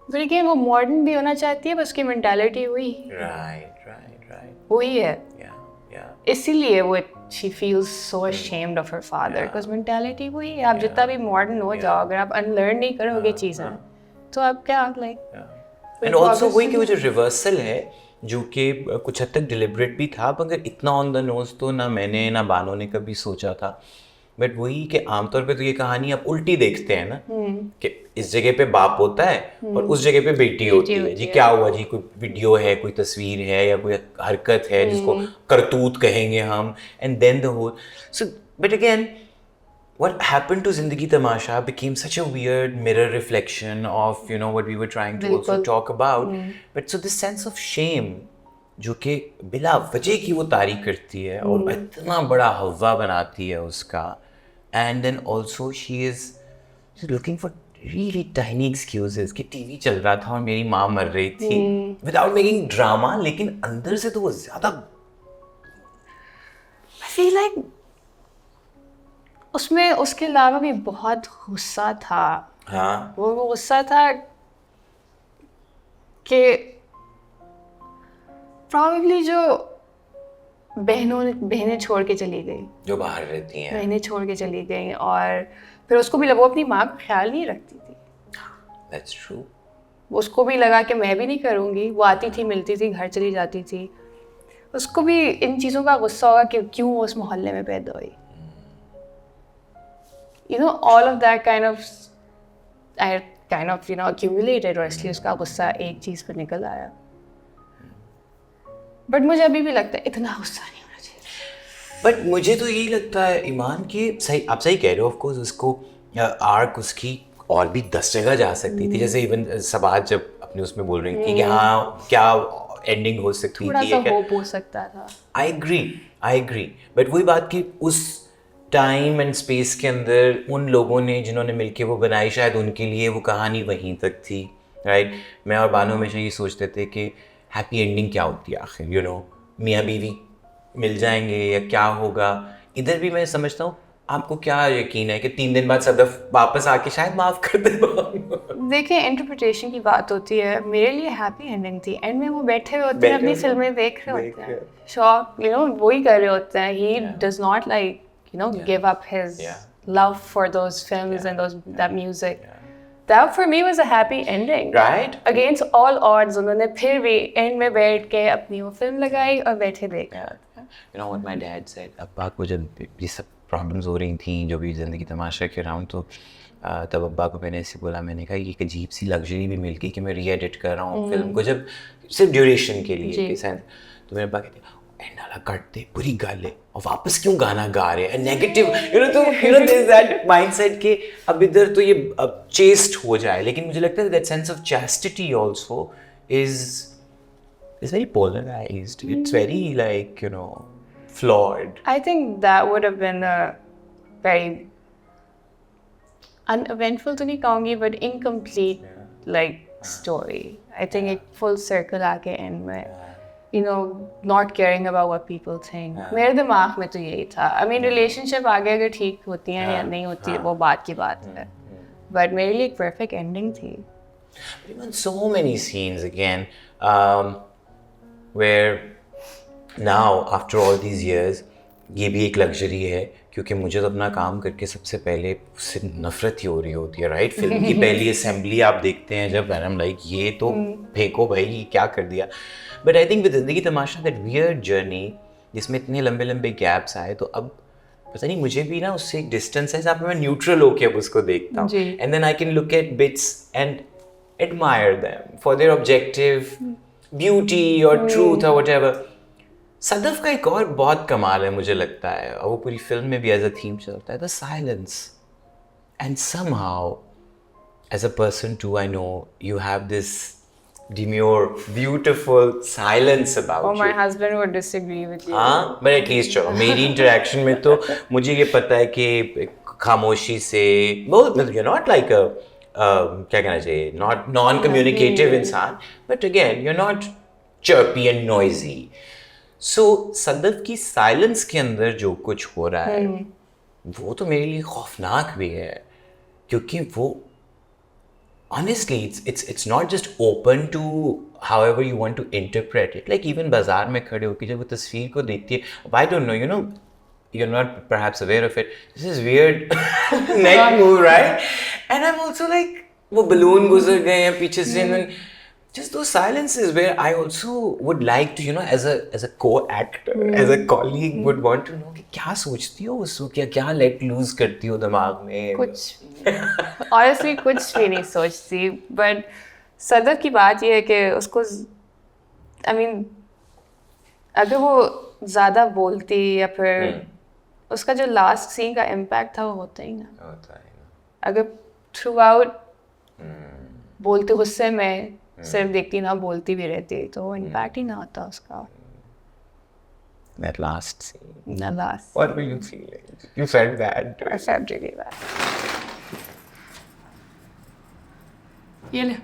लेकिन वो मॉडर्न भी होना चाहती है, बस उसकी मेंटालिटी हुई. Right. वही है. Yeah. इसीलिए वो she feels so ashamed of her father because mentality वही है. आप जितना भी मॉडर्न हो जाओ, अगर आप अनलर्न नहीं करोगे चीज़ें, तो आप क्या एंड ऑल्सो वही कि वो जो रिवर्सल है जो कि कुछ हद तक डिलिबरेट भी था, मगर इतना ऑन द नोज तो ना मैंने ना बानो ने कभी सोचा था. बट वही कि आमतौर पे तो ये कहानी आप उल्टी देखते हैं ना, कि इस जगह पे बाप होता है और उस जगह पे बेटी होती है. जी क्या हुआ जी, कोई वीडियो है, कोई तस्वीर है, या कोई हरकत है जिसको करतूत कहेंगे हम, and then the whole. So but again what happened to Zindagi Tamasha became such a weird mirror reflection of, you know, what we were trying to also talk about. But so this sense of shame जो कि बिला वजह की वो तारीफ करती है और इतना बड़ा हवा बनाती है उसका, and then also she's looking for really tiny excuses कि टीवी चल रहा था और मेरी माँ मर रही थी, without making drama, लेकिन अंदर से तो वो ज़्यादा I feel like उसमें उसके अलावा भी बहुत गुस्सा था. हाँ. वो गुस्सा था कि probably जो बहनें छोड़ के चली गई, जो बाहर रहती हैं, बहनें छोड़ के चली गई, और फिर उसको भी लगा, वो अपनी माँ का ख्याल नहीं रखती थी. That's true. उसको भी लगा कि मैं भी नहीं करूँगी. वो आती थी, मिलती थी, घर चली जाती थी, उसको भी इन चीज़ों का गुस्सा होगा कि क्यों वो उस मोहल्ले में पैदा हुई. You know, all of that kind of accumulated, और इसलिए उसका गुस्सा एक चीज़ पर निकल आया. बट मुझे अभी भी लगता है इतना गुस्सा नहीं होना चाहिए. बट मुझे तो यही लगता है ईमान कि सही, आप सही कह रहे हो. ऑफ कोर्स उसको आर्क उसकी और भी 10 जगह जा सकती थी. जैसे इवन सबाज जब अपने उसमें बोल रही थी कि हाँ क्या एंडिंग हो सकती थी, थोड़ा सा होप हो सकता था. I agree. बट वही बात कि उस टाइम एंड स्पेस के अंदर उन लोगों ने जिन्होंने मिलके वो बनाई, शायद उनके लिए वो कहानी वहीं तक थी, राइट. मैं और बानो हमेशा ये सोचते थे कि हैप्पी एंडिंग क्या होती है आखिर, यू नो, मियाँ बीवी मिल जाएंगे या क्या होगा. इधर भी मैं समझता हूँ. आपको क्या यकीन है कि 3 दिन बाद सदफ वापस आके शायद माफ़ कर दे? देखिए, इंटरप्रिटेशन की बात होती है. मेरे लिए हैप्पी एंडिंग थी. एंड में वो बैठे हुए होते हैं, अपनी फिल्में देख रहे होते हैं, शौक वही कर रहे होते हैं. He does not give up his love for those films and that music. That for me was a happy ending. Right? Against all odds, उन्होंने फिर भी end में बैठ के अपनी वो फिल्म लगाई और बैठे देखा. You know what my dad said? अब्बा को जब ये सब प्रॉब्लम्स हो रही थी, जो भी ज़िंदगी तमाशा के राउंड, तो तब अब्बा को मैंने ऐसे बोला, मैंने कहा ये एक अजीब सी लग्जरी भी मिल गई कि मैं री एडिट कर रहा हूँ फिल्म को, जब सिर्फ ड्यूरेशन के लिए. तो मेरे अब्बा कहते एंड वाला कट दे, बुरी गाल है, और वापस क्यों गाना गा रहे हैं, नेगेटिव, तो देयर इज दैट माइंडसेट कि अब इधर तो ये चेस्ट हो जाए. लेकिन मुझे लगता है that sense of chastity also is very polarized. It's very flawed. I think that would have been a very uneventful to नहीं कहूँगी, but incomplete story. I think एक full circle आके end में not caring about what people think. मेरे दिमाग में तो यही था. I mean, relationship आगे अगर ठीक होती हैं या नहीं होती है वो बात की बात है. But मेरे लिए एक perfect ending थी. But even so many scenes again, where now after all these years, ये भी एक लग्जरी है क्योंकि मुझे तो अपना काम करके सबसे पहले उससे नफरत ही हो रही होती है, राइट. फिल्म की पहली असेंबली आप देखते हैं जब, I'm like ये तो फेंको भाई, ये क्या कर दिया. बट आई थिंक विद जिंदगी तमाशा दैट वियर्ड जर्नी जिसमें इतने लंबे लंबे गैप्स आए, तो अब पता नहीं मुझे भी ना उससे एक डिस्टेंस है जहाँ पे मैं न्यूट्रल होके अब उसको देखता हूँ. And then I can look at bits and admire them for their objective beauty और ट्रूथ और व्हाटएवर. सदफ का एक और बहुत कमाल है मुझे लगता है, और वो पूरी फिल्म में भी एज अ थीम चलता है, the silence. And somehow as a person too I know you have this demure, beautiful silence about you. My husband would disagree with you. हाँ, but at least चलो मेरी interaction में तो मुझे ये पता है कि खामोशी से बहुत, you're not like a क्या कहना चाहिए, not non-communicative इंसान, but again you're not chirpy and noisy. So Sadaf की silence के अंदर जो कुछ हो रहा है वो तो मेरे लिए खौफनाक भी है, क्योंकि वो honestly it's not just open to however you want to interpret it. Like even बाजार में खड़े होकर जब वो तस्वीर को देखती है, I don't know, you're not perhaps aware of it, this is weird neck move, right? And I'm also like वो balloon गुजर गए हैं पीछे से, and then just those silences where I also would like to, as a co-actor, as a colleague, would want to know कि क्या सोचती हो उसको, क्या let loose करती हो दिमाग में. कुछ honestly कुछ भी नहीं सोचती. But सदफ की बात ये है कि उसको I mean अगर वो ज़्यादा बोलती या फिर उसका जो लास्ट सीन का इम्पैक्ट था वो होता ही ना. अगर थ्रू आउट बोलते गुस्से में सिर्फ देखती ना बोलती भी रहती तो वो इम्पैक्ट ही ना आता उसका. That last scene. The last. What were you feeling? You felt bad. I felt really bad. ये ले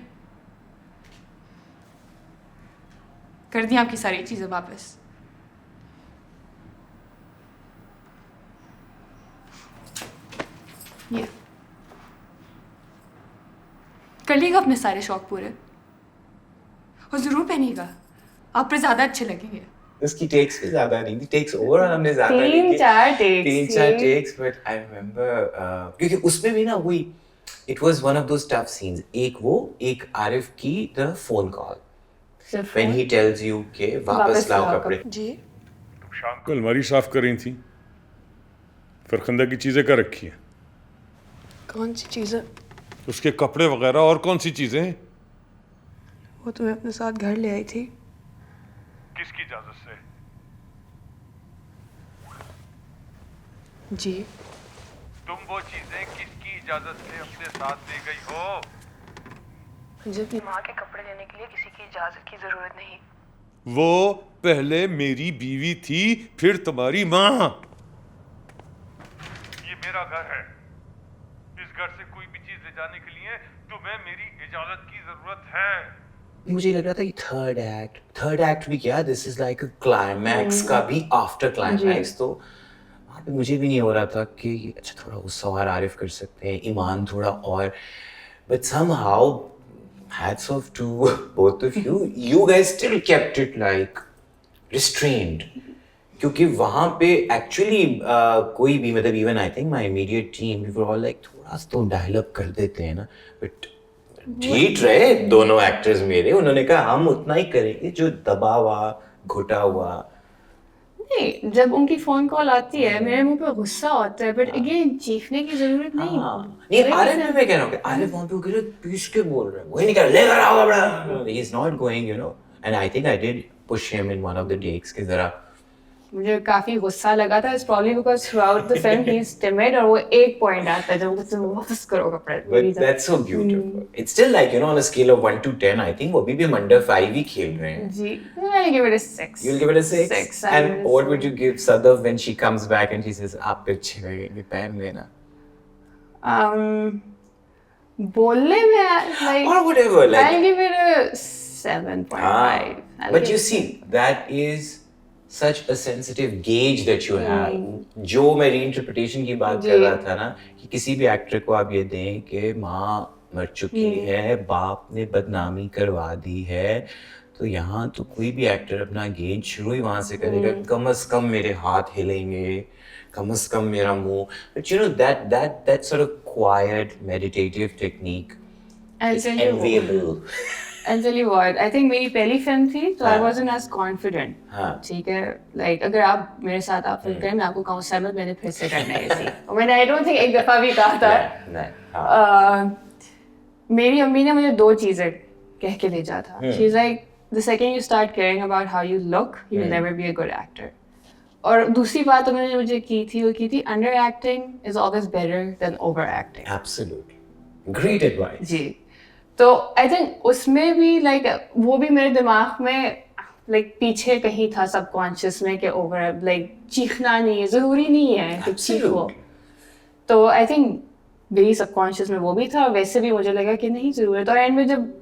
कर दी आपकी सारी चीजें वापस. ये कर लेगा अपने सारे शौक पूरे और जरूर पहनेगा, आप पर ज्यादा अच्छे लगेंगे. उसकी टेक्स भी ज्यादा नहीं थी, टेक्स ओवरऑल हमने ज्यादा नहीं की, 3-4 टेक्स. बट आई रिमेंबर क्योंकि उसमें भी ना वही it was one of those tough scenes. एक आरिफ की the phone call, when he tells you कि वापस लाओ कपड़े. जी शाम को अलमारी साफ कर रही थी, फरखंदा की चीजें कर रखी हैं, कौन सी चीज़ें? उसके कपड़े वगैरह और कौन सी चीजें हैं? वो तो मैं अपने साथ घर ले आई थी। किसकी इजाजत से? जी तुम वो चीजें किसकी इजाजत से अपने साथ ले गई हो? मुझे अपनी माँ के कपड़े लेने के लिए किसी की इजाज़त की ज़रूरत नहीं। वो पहले मेरी बीवी थी, फिर तुम्हारी माँ। ये मेरा घर है, इस घर से कोई भी चीज ले जाने के लिए तुम्हें मेरी इजाजत की जरूरत है। मुझे लग रहा था कि थर्ड एक्ट भी क्या, this is like a climax का भी आफ्टर क्लाइमैक्स. तो वहाँ पे मुझे भी नहीं हो रहा था कि अच्छा थोड़ा गुस्सा और आरिफ कर सकते हैं, ईमान थोड़ा और, but somehow hats off to both of you, you guys still kept it like restrained. क्योंकि वहाँ पे actually कोई भी मतलब even I think my immediate team we were all like थोड़ा सा तो dial-up कर देते हैं ना, but ठीक रहे दोनों एक्टर्स मेरे, उन्होंने कहा हम उतना ही करेंगे जो दबा हुआ घुटा हुआ. नहीं, जब उनकी फोन कॉल आती है मेरे मुंह पे गुस्सा होता है, बट अगेन चीखने की जरूरत नहीं। नहीं आरिफ भी मैं कह रहा हूँ कि आरिफ वहाँ पे वो पीस के बोल रहे हैं, वही नहीं कह रहा लेकर आओ कपड़ा, he is not going, you know, and I think I did push him in one of the takes कि जरा मुझे काफी गुस्सा लगा था, it's probably because throughout the film he is timid, और वो एक पॉइंट आता है जब वो तुम वापस करो कपड़े। but that's so beautiful. It's still like, you know, on a scale of 1 to 10, I think वो भी हम under 5 ही खेल रहे हैं. जी, I'll give it a 6. You'll give it a 6? 6. And what would you give Sadaf when she comes back and she says आप पे अच्छे लगेंगे पहन लेना? बोलने में like Or whatever, like I'll give it a 7.5. but you see, that is such a sensitive gauge that you have. जो मैं reinterpretation की बात कर रहा था ना, कि किसी भी एक्टर को आप ये दें कि माँ मर चुकी है, बाप ने बदनामी करवा दी है, तो यहाँ तो कोई भी एक्टर अपना गेज शुरू ही वहाँ से करेगा, कम से कम मेरे हाथ हिलेंगे, कम से कम मेरा मुंह. But you know that sort of quiet meditative technique is enviable. I'll tell you what, I think मेरी पहली फिल्म थी तो I wasn't as confident. ठीक है, like अगर आप मेरे साथ आप फिल्म करें मैं आपको कहूँ सहमत, मैंने फिर से करना है इसी, मैंने I don't think एक दफा भी कहा था. मेरी अम्मी ने मुझे 2 चीजें कह के भेजा था. She's like, the second you start caring about how you look, you'll never be a good actor. और दूसरी बात उन्होंने मुझे की थी under acting is always better than over acting. Absolutely, great advice. जी, तो आई थिंक उसमें भी लाइक वो भी मेरे दिमाग में लाइक पीछे कहीं था सबकॉन्शियस में कि ओवर लाइक चीखना नहीं है, जरूरी नहीं है कि चीखो. तो आई थिंक मेरी सबकॉन्शियस में वो भी था, वैसे भी मुझे लगा कि नहीं जरूरत. और एंड में जब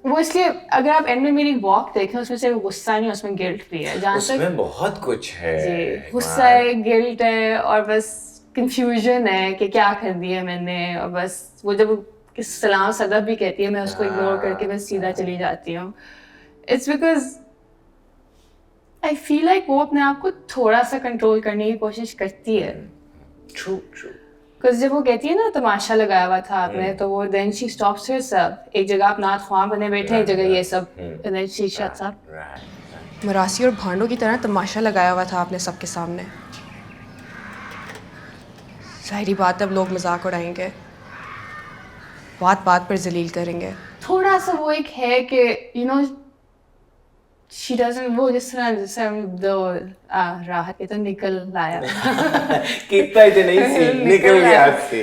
वो इसलिए अगर आप एंड में मेरी वॉक देखें उसमें से गुस्सा नहीं, उसमें गिल्ट भी है. जहाँ तक उसमें बहुत कुछ है, गुस्सा है, गिल्ट है, और बस कंफ्यूजन है कि क्या कर दिया मैंने. और बस वो जब सलाम सदफ भी कहती है मैं उसको इग्नोर करके बस सीधा चली जाती हूँ. It's because I feel like वो अपने आप को थोड़ा सा कंट्रोल करने की कोशिश करती है. ट्रू. बिकॉज जब वो कहती है ना तमाशा लगाया हुआ था आपने, तो वो देन शी स्टॉप्स हरसेल्फ. एक जगह आप नाथ ख्वां बने बैठे, एक जगह ये सब, and then she shuts up. मरासी और भांडों की तरह तमाशा लगाया हुआ था आपने सबके सामने. जाहिर बात अब लोग मजाक उड़ाएंगे, बात बात पर जलील करेंगे. थोड़ा सा वो एक है कि यू नो शी डजंट, वो जिस तरह दो राहत के तो निकल लाया कितना इतने नहीं सी निकल गया आपसे.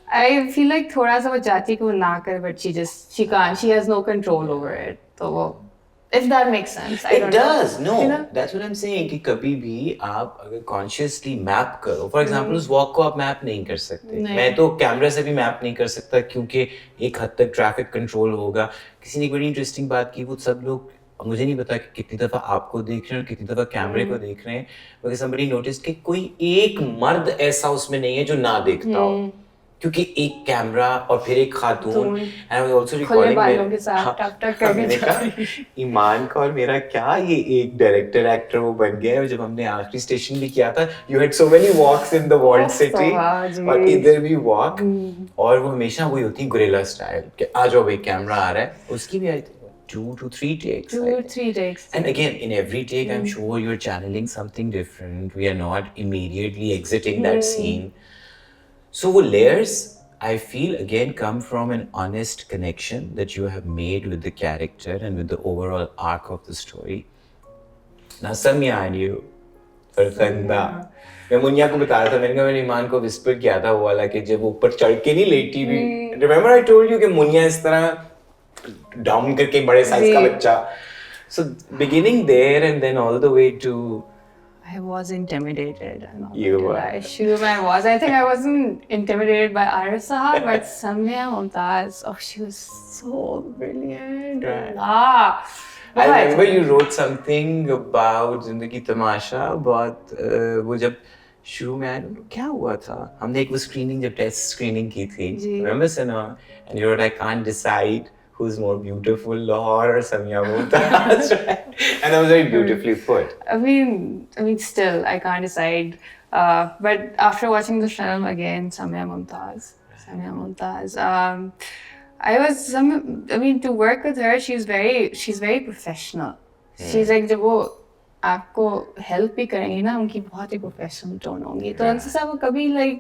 आई फील लाइक थोड़ा सा वो चाहती कि वो ना करे, but she has no control over it. तो वो if that makes sense. It does. No, that's what I'm saying कि कभी भी आप अगर consciously map करो, for example उस walk को आप map नहीं कर सकते. मैं तो कैमरा से भी map नहीं कर सकता क्योंकि एक हद तक ट्रैफिक कंट्रोल होगा. किसी ने बड़ी इंटरेस्टिंग बात की, वो सब लोग मुझे नहीं पता कि कितनी दफा आपको देख रहे हैं और कितनी दफा कैमरे को देख रहे हैं, because somebody noticed कि कोई एक मर्द ऐसा उसमें नहीं है जो ना देखता हो, क्योंकि एक कैमरा और फिर एक खातून. And I was also recording के साथ टक टक करके ईमान का और मेरा क्या ये एक डायरेक्टर एक्टर वो बन गया है. जब हमने आखिरी स्टेशन भी किया था, you had so many walks in the world city, और इधर भी वॉक, और वो हमेशा वही होती है गुरिल्ला स्टाइल कि आ जाओ भाई कैमरा आ रहा है. उसकी भी आई थी 2 to 3 takes. 2 or 3 takes. And again, in every take, I'm sure you're channeling something different. We are not immediately exiting that scene. So layers, I feel, again, come from an honest connection that you have made with the character and with the overall arc of the story. Now, Samya and you, Farkhanda, मैं मुनिया को बता रहा था, मैंने कहा मैंने ईमान को whisper किया था वो वाला कि जब ऊपर चढ़ के नहीं लेटी भी, remember I told you कि मुनिया इस तरह डाउन करके बड़े साइज का बच्चा, so beginning there and then all the way to I was intimidated. You were. I was. I think I wasn't intimidated by Arisa, but Samya Mumtaz, oh, she was so brilliant. Right. I remember you wrote something about Zindagi Tamasha, about वो जब शुरू में आया क्या हुआ था, हमने एक वो screening जब test screening की थी, remember Sana? And you wrote, I can't decide who's more beautiful, Lahore or Samya Mumtaz, right? And that was very beautifully put. I mean, still, I can't decide. But after watching the film again, Samya Mumtaz. To work with her, she's very professional. She's like, जब वो आपको help भी करेंगी ना, उनकी बहुत ही professional tone होंगी. तो उनसे साथ वो कभी like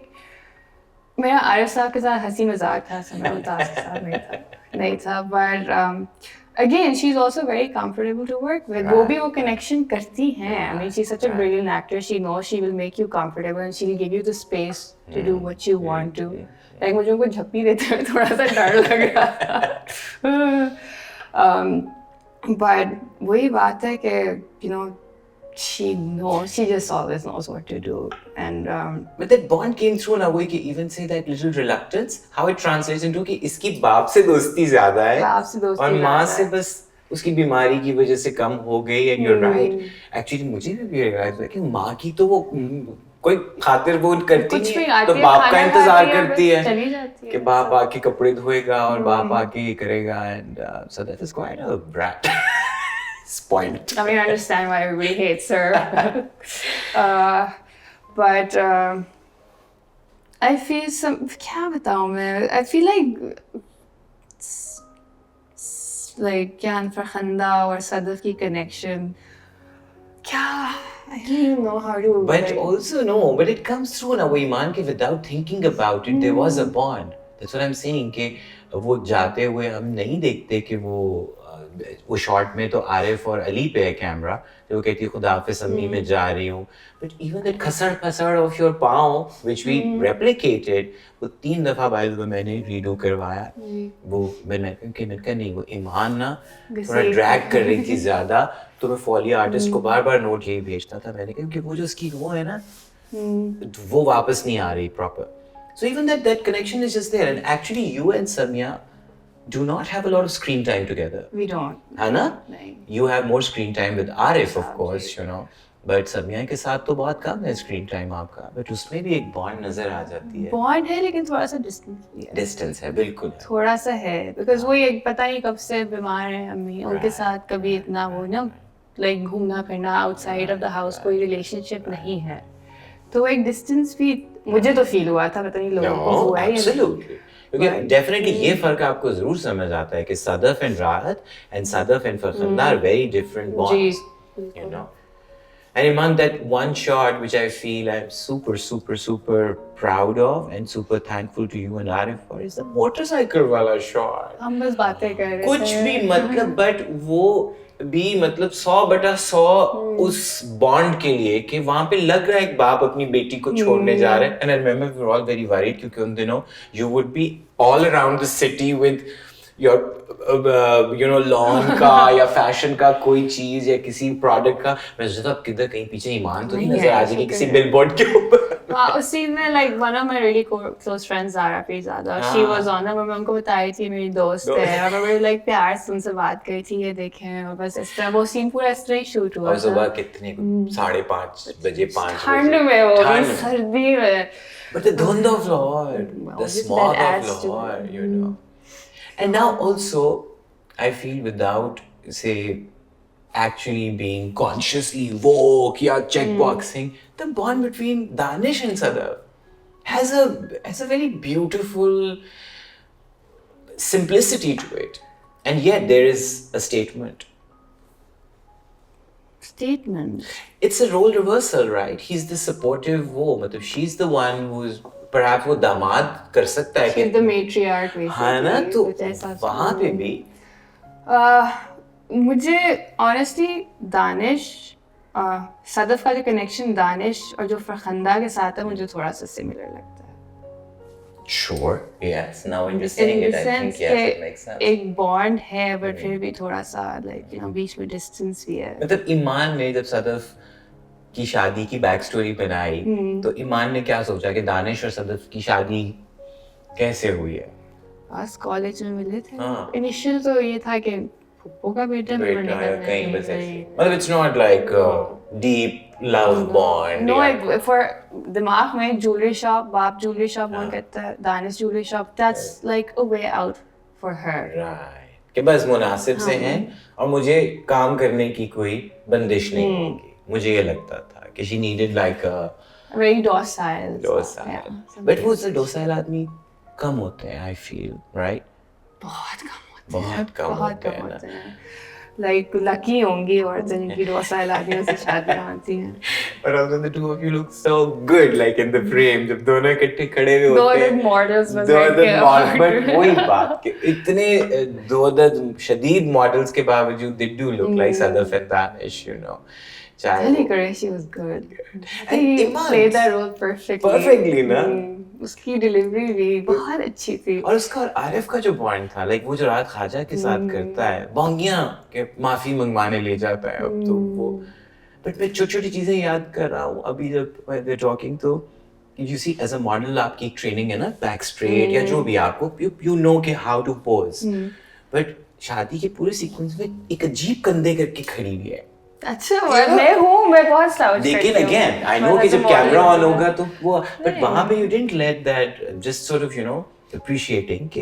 मेरा आरिफ साहब के साथ हंसी मजाक था, समय मुमताज के साथ नहीं था. But again, she's also very comfortable to work with. वो भी वो connection करती हैं. I mean, she's such a brilliant actor. She knows she will make you comfortable and she'll give you the space to do what you want to. Like मुझे उनको झप्पी देते हुए थोड़ा सा डर लग रहा था. But वही बात है कि she just always knows what to do. And but that bond came through in a way कि even say that little reluctance, how it translates into कि इसकी बाप से दोस्ती ज़्यादा है और माँ से बस उसकी बीमारी की वजह से कम हो गई. And you're right. Actually मुझे भी realize हुआ कि माँ की तो वो कोई खातिर वो करती नहीं है, तो बाप का इंतजार करती है कि बाप आके कपड़े धोएगा और बाप आके ये करेगा. And so that is quite a brat. Spoiled. I mean, I understand why everybody hates her. But I feel क्या बताऊँ मैं? I feel like Kyan Farkhanda or Sadaf ki connection. I don't even know how to. But also no, but it comes through in a way, man, कि without thinking about it, there was a bond. That's what I'm saying कि वो जाते हुए हम नहीं देखते कि वो शॉट में तो आरिफ और अली पे है कैमरा, जो कहती है खुदा हाफिज़ अम्मी मैं जा रही हूँ. But even that खसड़ of your पाँव, which we replicated, वो 3 दफा बाय द वे मैंने रीडो करवाया. वो मैंने नहीं, वो ईमान ना थोड़ा ड्रैग कर रही थी ज़्यादा, तो मैं फॉली आर्टिस्ट को बार नोट यही भेजता था. मैंने कहा कि वो जो उसकी वो है ना, वो वापस नहीं आ रही proper. So even that connection is just there. And actually you and Samya do not have a lot of screen time together. We don't. Hana? नहीं. You have more screen time with Arif, of course, But Samya के साथ तो बहुत कम है screen time आपका. But उसमें भी एक bond नजर आ जाती है. Bond है लेकिन थोड़ा सा distance भी है. Distance है, बिल्कुल. थोड़ा सा है. Because वो ये पता नहीं कब से बीमार है अम्मी. उनके साथ कभी इतना वो like घूमना फिरना outside of the house कोई relationship नहीं है. तो एक distance भी मुझे तो feel हुआ था, पता नहीं लोगों को हुआ है. Absolutely. क्योंकि डेफिनेटली ये फर्क आपको जरूर समझ आता है कि Sadaf and Rahat and Sadaf and Farkhanda are very different bonds, And Iman, that one shot which I feel I'm super proud of and super thankful to you and Arif for is the motorcycle wala shot. हम बस बातें कर रहे थे. कुछ भी मतलब, but वो भी मतलब 100/100 उस बॉन्ड के लिए कि वहाँ पे लग रहा है एक बाप अपनी बेटी को छोड़ने जा रहे हैं. And I remember we were all very worried क्योंकि उन दिनों you would be all around the city with your lawn का या फैशन का कोई चीज या किसी प्रोडक्ट का. मैं सोचता अब किधर कहीं पीछे ईमान तो नहीं नजर आ जाएगी किसी बिलबोर्ड के ऊपर. हाँ, उस सीन में like one of my really close friends Zara Pirzada, she was on it. मैं उनको बताई थी मेरी दोस्त है और मैं बड़ी like प्यार से उनसे बात करी थी ये देखें और बस इस तरह वो सीन पूरा इस तरह ही शूट हुआ. और सुबह कितने 5:30 बजे 5 बजे ठंड में वो सर्दी में. But the dhund of Lahore, the smog of Lahore, And now also, I feel without, say, actually being consciously woke or checkboxing, the bond between Danish and Sadaf has a very beautiful simplicity to it. And yet there is a statement. Statement. It's a role reversal, right? He's the supportive वो मतलब she's the one who's perhaps वो दामाद कर सकता है She's the matriarch basically. हाँ ना, तो कुछ ऐसा वहाँ पे भी मुझे ऑनेस्टली दानिश सदफ का जो कनेक्शन दानिश और जो फरखंदा के साथ है मुझे थोड़ा सा सिमिलर लगता है sure, yes, now when you're saying it I think yes it makes sense. एक बॉन्ड है बट फिर भी थोड़ा सा लाइक यू नो बीच में डिस्टेंस भी है मतलब ईमान ने जब सदफ की शादी की बैक स्टोरी बनाई तो ईमान ने क्या सोचा कि दानिश और सदफ की शादी कैसे हुई है बस कॉलेज में मिले थे हाँ। इनिशियल तो ये था कि फुप्पो का बेटा मैं बेटा पढ़ने का कहीं बस ऐसे मतलब it's not like a deep love bond no या फॉर दिमाग में ज्वेलरी शॉप बाप ज्वेलरी शॉप कौन कहता है Danish jewellery shop that's like a way out for her right कि बस मुनासिब से हैं और मुझे काम करने की कोई बंदिश नहीं होगी मुझे ये लगता था कि she needed like a very docile but वो से docile आदमी कम होते हैं I feel right बहुत कम होते हैं ना लाइक लकी होंगी औरतें जिनकी docile आदमियों से शादियां होती हैं But also the two of you look so good like in the frame जब दोनों इकट्ठे खड़े हुए दो होते हैं दो मॉडल्स बस दो बैठ के मॉडल बट वही बात कि इतने दो शदीद मॉडल्स के बावजूद they do look like Sadaf and Danish you know Tali Qureshi was good. And He Iman. played that role perfectly. Perfectly, ना? उसकी डिलीवरी भी बहुत अच्छी थी और उसका और आरिफ का जो बॉन्ड था लाइक वो जो रात ख्वाजा के साथ करता है बोंगियां के माफी मंगवाने ले जाता है अब तो वो बट मैं छोटी छोटी चीजें याद कर रहा हूँ अभी जब वी टॉकिंग तो you see as a model आपकी ट्रेनिंग है ना बैक स्ट्रेट या जो भी आपको यू नो के हाउ टू पोज बट शादी के पूरे सीक्वेंस में एक अजीब कंधे करके खड़ी हुई है अच्छा मैं बहुत स्लाउच लेकिन अगेन आई नो कि जब कैमरा ऑन होगा तो वो बट वहां पे you didn't let that just sort of you know appreciating कि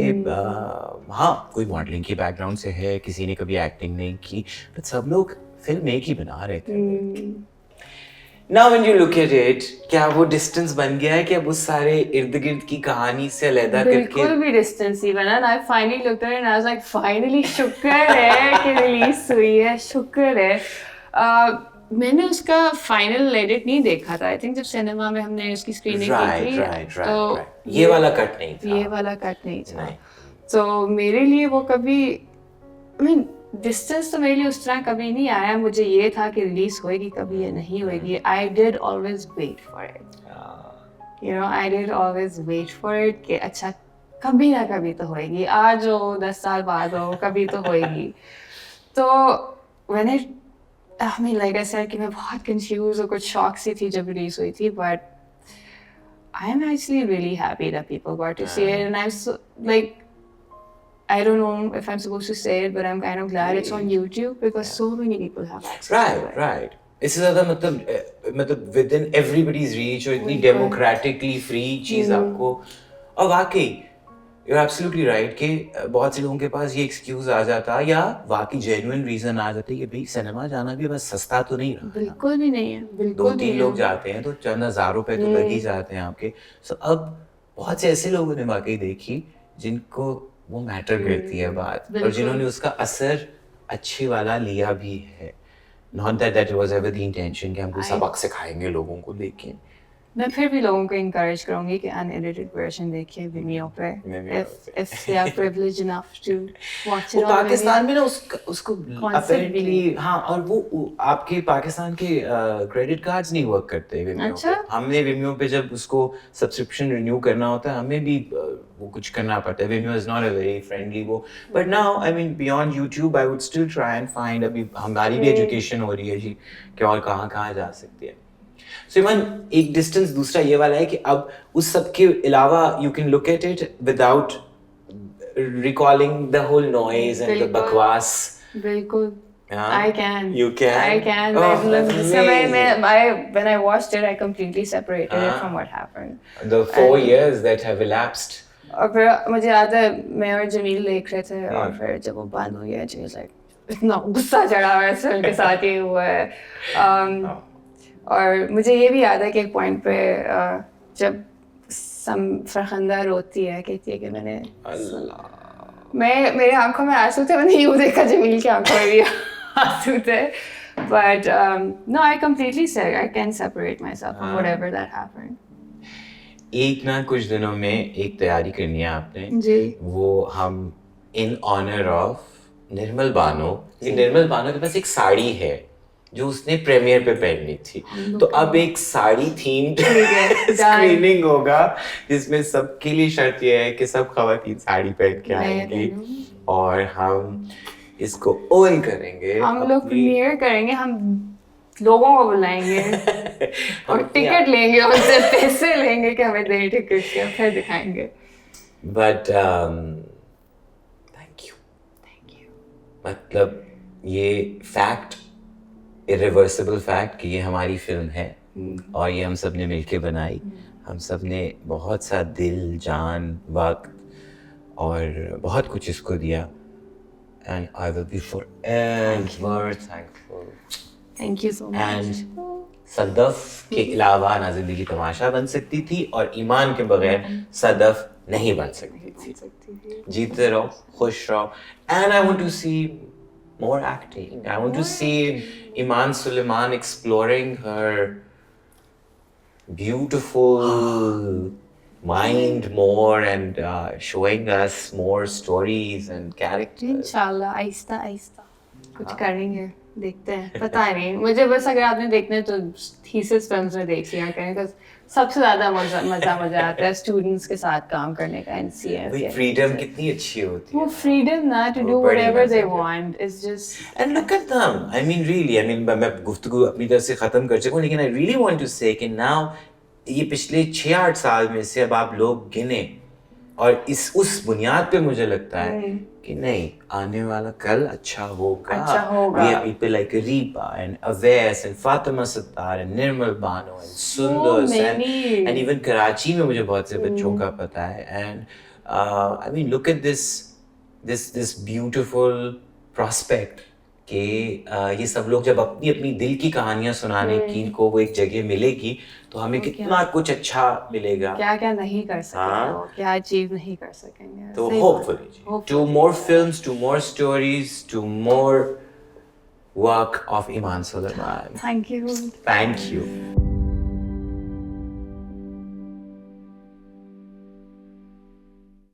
हाँ कोई मॉडलिंग की बैकग्राउंड से है किसी ने कभी एक्टिंग नहीं की बट सब लोग फिल्म एक ही बना रहे थे now when you look at it क्या वो डिस्टेंस बन गया है कि अब उस सारे इर्द गिर्द की कहानी से अलग करके बिल्कुल भी डिस्टेंस ही बना I finally looked at and I was like finally शुक्र है कि रिलीज हुई है शुक्र है मैंने उसका फाइनल एडिट नहीं देखा था आई थिंक जब सिनेमा में हमने उसकी स्क्रीनिंग की थी राइट ये वाला कट नहीं था ये वाला कट नहीं था तो मेरे लिए वो कभी आई मीन डिस्टेंस तो मेरे लिए उस तरह कभी नहीं आया मुझे ये था कि रिलीज होएगी कभी या नहीं होएगी I did always wait for it you know I did always wait for it कि अच्छा कभी ना कभी तो होएगी आज हो 10 साल बाद हो कभी तो होएगी तो मैंने I mean, like I said, कि मैं बहुत confused और कुछ shock सी थी जब release हुई थी, but I'm actually really happy that people got to see it, and I'm so like, I don't know if I'm supposed to say it, but I'm kind of glad it's on YouTube because so many people have access to it. Right. इससे ज़्यादा मतलब within everybody's reach और इतनी democratically free चीज़ आपको और वाकई You're absolutely right कि बहुत से लोगों के पास ये excuse आ जाता या वाकई genuine reason आ जाती कि भाई सिनेमा जाना भी बस सस्ता तो नहीं रहा बिल्कुल भी नहीं है बिल्कुल 2-3 लोग जाते हैं तो चंद हज़ार रुपए तो लग ही जाते हैं आपके so अब बहुत से ऐसे लोगों ने वाकई देखी जिनको वो मैटर करती है बात और जिन्होंने उसका असर अच्छे वाला लिया भी है not that it was ever the intention कि हम कोई सबक सिखाएंगे लोगों को लेकिन मैं फिर भी लोगों को encourage करूँगी कि unedited version देखिए Vimeo पे if they are privileged enough to watch it वो on पाकिस्तान में ना उसको Concept apparently हाँ और वो आपके पाकिस्तान के क्रेडिट कार्ड्स नहीं वर्क करते Vimeo अच्छा? पे हमने Vimeo पे जब उसको सब्सक्रिप्शन रिन्यू करना होता है हमें भी वो कुछ करना पड़ता है Vimeo is not a very friendly वो but now I mean beyond YouTube I would still try and find अभी हमारी भी एजुकेशन हो रही है जी कि और कहाँ जा सकती है So Iman, एक डिस्टेंस दूसरा ये वाला है कि अब उस सब के अलावा you can look at it without recalling the whole noise and the बकवास. बिल्कुल Yeah. I can. You can? I can. Oh, Like, that's when I watched it, I completely separated it from what happened. The 4 years that have elapsed. और फिर मुझे याद है मैं और जमील देख रहे थे और फिर जब वो बंद हो गया जी like इतना गुस्सा चढ़ा हुआ है इस फिल्म के साथ ये हुआ है और मुझे ये भी याद है कि एक पॉइंट पे जब फरखंदा रोती है कहती है कि मैंने मेरे आंखों में आंसू थे, मैंने यूँ देखा जमील की आंखों में भी आंसू थे, but no, I completely said I can separate myself from whatever that happened. एक ना कुछ दिनों में एक तैयारी करनी है आपने जी। वो हम इन ऑनर ऑफ निर्मल बानो, निर्मल बानो के पास एक साड़ी है जो उसने प्रीमियर पे पहनी थी, तो अब एक साड़ी थीम्ड स्क्रीनिंग होगा जिसमें सबके लिए शर्त ये है कि सब खवातीन साड़ी पहन के आएंगी और हम इसको ओन करेंगे, हम लोग प्रीमियर करेंगे, हम लोगों को बुलाएंगे और टिकट लेंगे, उनसे पैसे लेंगे कि हमें दे टिकट के, फिर दिखाएंगे। बट थैंक यू, मतलब ये फैक्ट, इरिवर्सिबल फैक्ट कि ये हमारी फिल्म है और ये हम सब ने मिलके बनाई, हम सब ने बहुत सा दिल, जान, वक्त और बहुत कुछ इसको दिया, and I will be forever thankful. Thank you so much. And Sadaf के अलावा ना जिंदगी तमाशा बन सकती थी और ईमान के बगैर सदफ नहीं बन सकती थी। जीते रहो, खुश रहो, and I want to see more acting. I want to see Iman Suleiman exploring her beautiful mind more and showing us more stories and characters. इंशाल्लाह आहिस्ता आहिस्ता कुछ करेंगे, देखते हैं, पता नहीं मुझे, बस अगर आपने देखने तो थीसिस फिल्म्स में देख लिया करें, because सबसे ज़्यादा मज़ा आता है स्टूडेंट्स के साथ काम करने का, NCS फ्रीडम कितनी अच्छी होती वो है, फ्रीडम ना to do बड़ी whatever they मज़े की। want is just And look at them. I mean, really. I mean, मैं गुफ्तगू अपनी तरफ से खत्म कर चुका हूँ, लेकिन I really want to say कि now ये पिछले 6-8 साल में से अब आप लोग गिने और उस बुनियाद पे मुझे लगता है कि नहीं, आने वाला कल अच्छा होगा. We have people like Reepa and Aves and Fatima Sattar and Nirmal Bano and Sundar and even Karachi में मुझे बहुत से बच्चों का पता है. And I mean, look at this beautiful prospect कि ये सब लोग जब अपनी अपनी दिल की कहानियां सुनाने की इनको वो एक जगह मिलेगी तो हमें कितना कुछ अच्छा मिलेगा. क्या क्या नहीं कर सकेंगे, क्या अचीव नहीं कर सकेंगे. तो hopefully to more films, to more stories, to more work of Iman Suleiman. Thank you. Thank you.